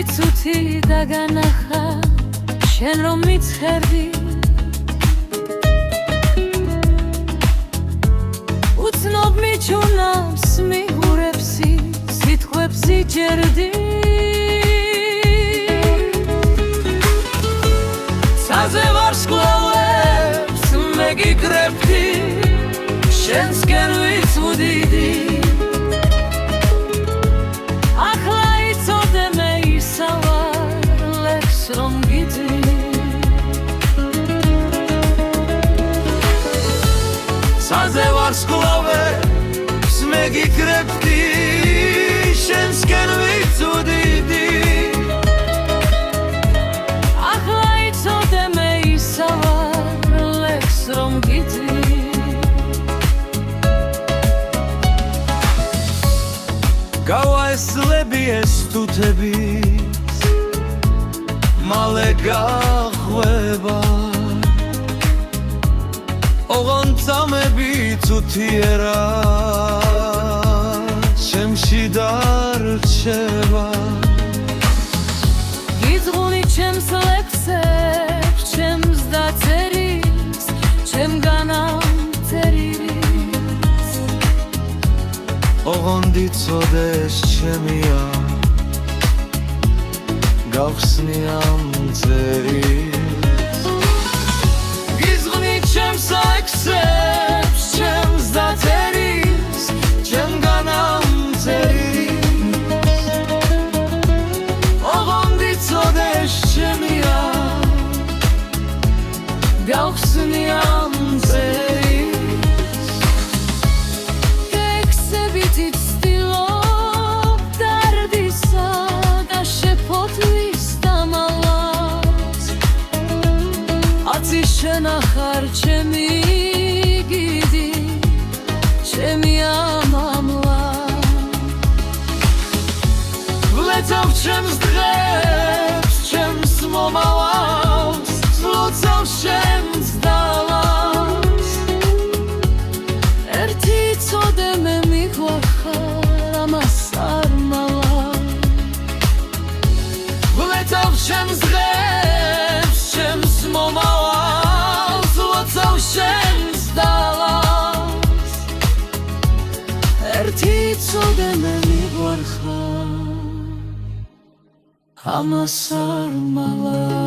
ვიცუთი დაგანახა შენ რომ მიცხერდი უცნობ მიჩუნავს მიღურებსი სიტყვებში ჯერდი ცაზე ვარსკვლავებს მე გიკრებდი შენსკენ ვიცვდიდი ცაზე ვარსკვლავებს მე გიკრებდი შენსკენ ვიცვდიდი ახლა იცოდე მე ისა ვარ ლექს რომ გიწვი გავაესლები ეს თუთების მალე გახვება ოღონდ წამები ცუთიერა ჩემში დარჩება გიძღვნი ჩემს ლექსებს ჩემს დაწერილს ჩემგანამწერილს ოღონდ იცოდეს ჩემია გავხსნი ამ წერილს გიძღვნი ჩემს ლექსებს ჩემს დაწერილს ჩემგანამწერილს ოღონდ იცოდეს ჩემია გავხსნი ამ წერილს ტექსტებით იცდილობ დარდისა და შეფოთვის დამალავს აცი შენახარ ჩემი გიდი ჩემი ამამლა ვლეცავ ჩემს დღებს ჩემს მომავალს ვლოცავ შენს დალას ერთი ცოდე მე მიგვახარ ამას არ მალა ვლეცავ ჩემს დღებს ჩემს მომავალს ვლოცავ შენს დალას ერთი ცოდე მე მიგვახარ ამას არ მალა